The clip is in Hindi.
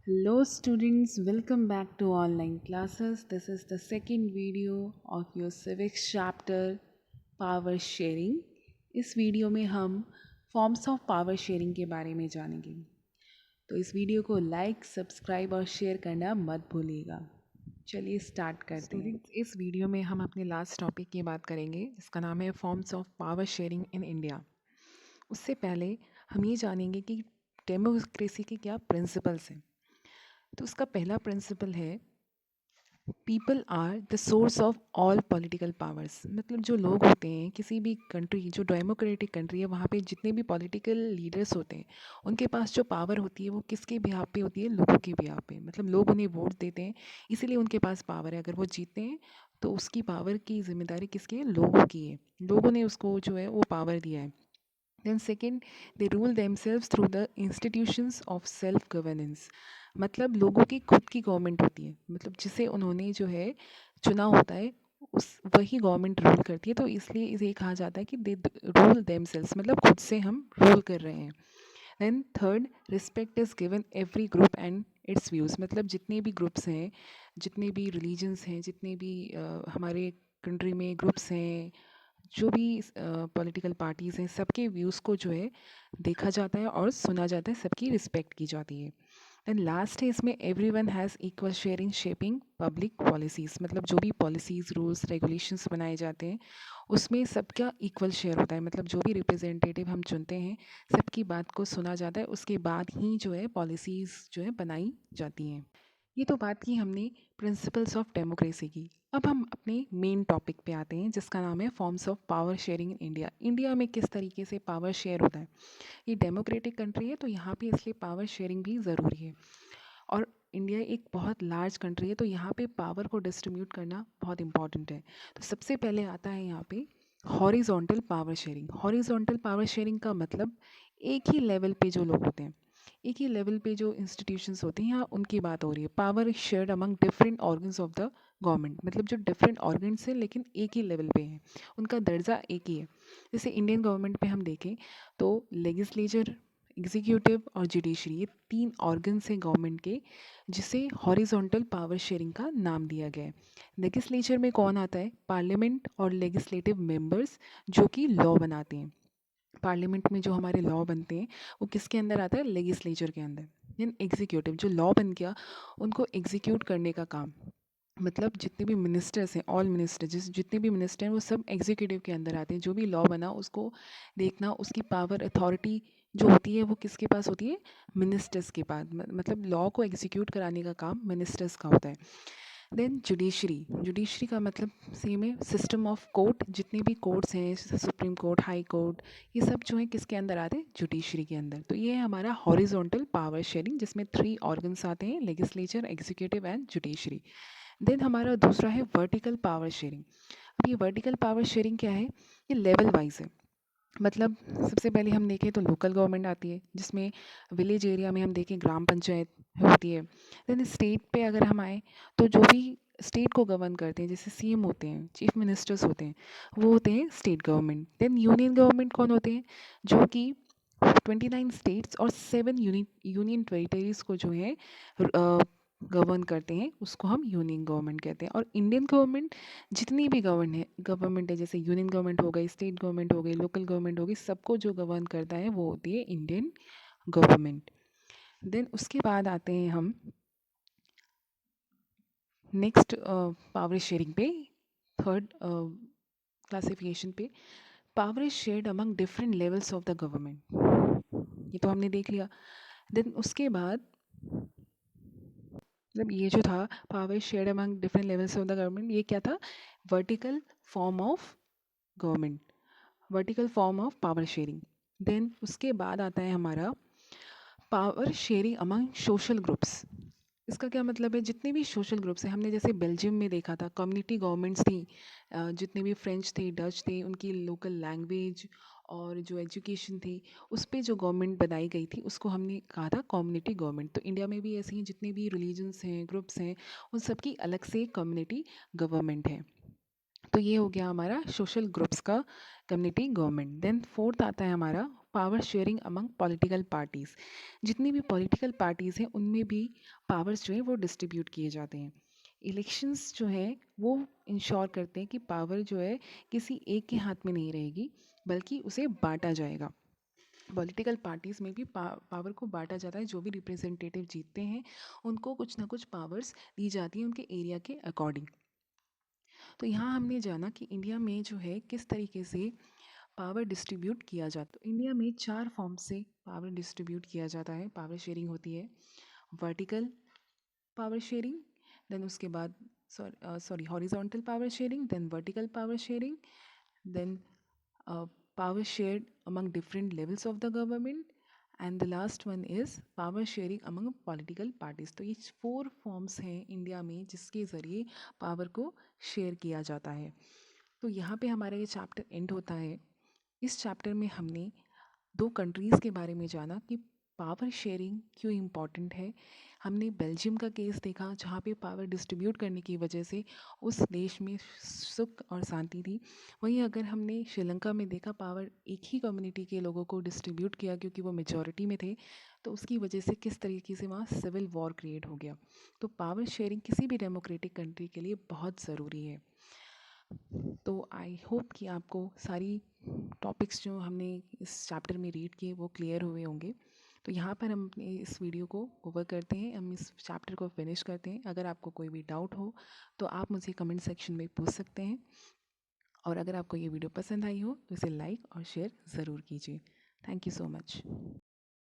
Hello students, welcome back to online classes. This is the second video of your civics chapter power sharing. इस वीडियो में हम फॉर्म्स ऑफ पावर शेयरिंग के बारे में जानेंगे। तो इस वीडियो को लाइक, सब्सक्राइब और शेयर करना मत भूलिएगा। चलिए स्टार्ट करते हैं। स्टूडेंट्स, इस वीडियो में हम अपने लास्ट टॉपिक की बात करेंगे जिसका नाम है forms of power sharing in India. उससे पहले हम ये जानेंगे कि डेमोक्रेसी के क्या प्रिंसिपल्स हैं। तो उसका पहला प्रिंसिपल है people are the source of all political powers. मतलब जो लोग होते हैं किसी भी कंट्री, जो डेमोक्रेटिक कंट्री है, वहाँ पे जितने भी पॉलिटिकल लीडर्स होते हैं उनके पास जो पावर होती है वो किसके बिहाफ पे होती है? लोगों के बिहाफ पे। मतलब लोग उन्हें वोट देते हैं, इसीलिए उनके पास पावर है। अगर वो जीतते हैं तो उसकी पावर की जिम्मेदारी किसकी है? लोगों की है। लोगों ने उसको जो है वो पावर दिया है। Then second, they rule themselves through the institutions of self governance। मतलब लोगों की खुद की गवर्नमेंट होती है, मतलब जिसे उन्होंने जो है चुना होता है उस वही गवर्नमेंट रूल करती है। तो इसलिए इसे कहा जाता है कि दे रूल देमसेल्व्स, मतलब खुद से हम रूल कर रहे हैं। Then third, respect is given every group and its views. मतलब जितने भी ग्रुप्स हैं, जितने भी रिलीजन्स हैं, जितने भी हमारे कंट्री में ग्रुप्स हैं, जो भी पॉलिटिकल पार्टीज़ हैं, सबके व्यूज़ को जो है देखा जाता है और सुना जाता है, सबकी रिस्पेक्ट की जाती है। देन लास्ट है इसमें everyone has equal share in shaping public policies. मतलब जो भी पॉलिसीज़, रूल्स, रेगुलेशंस बनाए जाते हैं उसमें सबका इक्वल शेयर होता है। मतलब जो भी रिप्रेजेंटेटिव हम चुनते हैं सबकी बात को सुना जाता है, उसके बाद ही जो है पॉलिसीज़ जो है बनाई जाती हैं। ये तो बात की हमने प्रिंसिपल्स ऑफ डेमोक्रेसी की। अब हम अपने मेन टॉपिक पे आते हैं जिसका नाम है forms of power sharing in India. India में किस तरीके से पावर शेयर होता है? ये डेमोक्रेटिक कंट्री है तो यहाँ पे इसलिए पावर शेयरिंग भी ज़रूरी है। और इंडिया एक बहुत लार्ज कंट्री है तो यहाँ पे पावर को डिस्ट्रीब्यूट करना बहुत इंपॉर्टेंट है। तो सबसे पहले आता है यहाँ पे horizontal power sharing. Horizontal power sharing का मतलब एक ही लेवल पे जो लोग होते हैं, एक ही लेवल पे जो इंस्टीट्यूशंस होती हैं, यहाँ उनकी बात हो रही है। Power shared among different organs of the government. मतलब जो डिफरेंट ऑर्गन्स हैं लेकिन एक ही लेवल पे हैं, उनका दर्जा एक ही है। जैसे इंडियन गवर्नमेंट पे हम देखें तो लेजिस्लेचर, एग्जीक्यूटिव और जुडिशरी, ये तीन ऑर्गन्स हैं गवर्नमेंट के जिसे हॉरिजॉन्टल पावर शेयरिंग का नाम दिया गया है। लेजिस्लेचर में कौन आता है? पार्लियामेंट और लेजिस्लेटिव मेंबर्स जो कि लॉ बनाते हैं। पार्लियामेंट में जो हमारे लॉ बनते हैं वो किसके अंदर आता है? लेजिस्लेचर के अंदर। देन एग्जीक्यूटिव, जो लॉ बन गया उनको एग्जीक्यूट करने का काम, मतलब जितने भी मिनिस्टर्स हैं, ऑल मिनिस्टर, जितने भी मिनिस्टर हैं वो सब एग्जीक्यूटिव के अंदर आते हैं। जो भी लॉ बना उसको देखना, उसकी पावर, अथॉरिटी जो होती है वो किसके पास होती है? मिनिस्टर्स के पास। मतलब लॉ को एग्जीक्यूट कराने का काम मिनिस्टर्स का होता है। देन जुडिशरी, जुडिशरी का मतलब सेम है, सिस्टम ऑफ कोर्ट। जितने भी कोर्ट्स हैं, सुप्रीम कोर्ट, हाई कोर्ट, ये सब जो है किसके अंदर आते हैं? जुडिशरी के अंदर। तो ये है हमारा हॉरिजॉन्टल पावर शेयरिंग जिसमें 3 ऑर्गन्स आते हैं, legislature, executive and judiciary. Then हमारा दूसरा है वर्टिकल पावर शेयरिंग। अब ये वर्टिकल पावर शेयरिंग क्या है? ये लेवल वाइज है। मतलब सबसे पहले हम देखें तो लोकल गवर्नमेंट आती है जिसमें विलेज एरिया में हम देखें ग्राम पंचायत होती है। देन स्टेट पे अगर हम आए तो जो भी स्टेट को गवर्न करते हैं, जैसे सीएम होते हैं, चीफ मिनिस्टर्स होते हैं, वो होते हैं state government. Then union government कौन होते हैं? जो कि 29 स्टेट्स और 7 यूनियन टेरिटरीज को जो है गवर्न करते हैं, उसको हम यूनियन गवर्नमेंट कहते हैं। और इंडियन गवर्नमेंट जितनी भी गवर्नमेंट है, जैसे यूनियन गवर्नमेंट हो गई, स्टेट गवर्नमेंट हो गई, लोकल गवर्नमेंट हो गई, सबको जो गवर्न करता है वो होती है इंडियन गवर्नमेंट। देन उसके बाद आते हैं हम नेक्स्ट पावर शेयरिंग पे, थर्ड क्लासिफिकेशन पे। Power is shared among different levels of the government, ये तो हमने देख लिया। देन उसके बाद मतलब ये जो था power shared among different levels of the government, ये क्या था? Vertical form of government, vertical form of power sharing. Then उसके बाद आता है हमारा power sharing among social groups. इसका क्या मतलब है? जितने भी सोशल ग्रुप्स हैं, हमने जैसे बेल्जियम में देखा था कम्युनिटी गवर्नमेंट्स थी, जितने भी फ्रेंच थे, डच थे, उनकी लोकल लैंग्वेज और जो एजुकेशन थी उस पे जो गवर्नमेंट बनाई गई थी उसको हमने कहा था कम्युनिटी गवर्नमेंट। तो इंडिया में भी ऐसे ही जितने भी रिलीजन्स हैं, ग्रुप्स हैं, उन सबकी अलग से कम्युनिटी गवर्नमेंट है। तो ये हो गया हमारा सोशल ग्रुप्स का कम्युनिटी गवर्नमेंट। देन फोर्थ आता है हमारा power sharing among political parties. जितनी भी पॉलिटिकल पार्टीज़ हैं उनमें भी पावर्स जो है वो डिस्ट्रीब्यूट किए जाते हैं। इलेक्शंस जो है वो इंश्योर करते हैं कि पावर जो है किसी एक के हाथ में नहीं रहेगी, बल्कि उसे बांटा जाएगा। पॉलिटिकल पार्टीज़ में भी पावर को बांटा जाता है। जो भी रिप्रेजेंटेटिव जीतते हैं उनको कुछ ना कुछ पावर्स दी जाती हैं उनके एरिया के अकॉर्डिंग। तो यहाँ हमने जाना कि इंडिया में जो है किस तरीके से पावर डिस्ट्रीब्यूट किया जाता है। तो इंडिया में 4 फॉर्म से पावर डिस्ट्रीब्यूट किया जाता है, पावर शेयरिंग होती है। वर्टिकल पावर शेयरिंग, देन उसके बाद horizontal power sharing, then vertical power sharing, then power shared among different levels of the government, and the last one is power sharing among political parties। तो ये 4 फॉर्म्स हैं इंडिया में जिसके ज़रिए पावर को शेयर किया जाता है। तो यहाँ पे हमारा ये चैप्टर एंड होता है। इस चैप्टर में हमने 2 कंट्रीज़ के बारे में जाना कि पावर शेयरिंग क्यों इम्पॉर्टेंट है। हमने बेल्जियम का केस देखा जहाँ पे पावर डिस्ट्रीब्यूट करने की वजह से उस देश में सुख और शांति थी। वहीं अगर हमने श्रीलंका में देखा, पावर एक ही कम्युनिटी के लोगों को डिस्ट्रीब्यूट किया क्योंकि वो मेजॉरिटी में थे, तो उसकी वजह से किस तरीके से वहाँ सिविल वॉर क्रिएट हो गया। तो पावर शेयरिंग किसी भी डेमोक्रेटिक कंट्री के लिए बहुत ज़रूरी है। तो आई होप कि आपको सारी टॉपिक्स जो हमने इस चैप्टर में रीड किए वो क्लियर हुए होंगे। तो यहाँ पर हम अपने इस वीडियो को ओवर करते हैं, हम इस चैप्टर को फिनिश करते हैं। अगर आपको कोई भी डाउट हो तो आप मुझे कमेंट सेक्शन में पूछ सकते हैं, और अगर आपको ये वीडियो पसंद आई हो तो इसे लाइक और शेयर ज़रूर कीजिए। Thank you so much.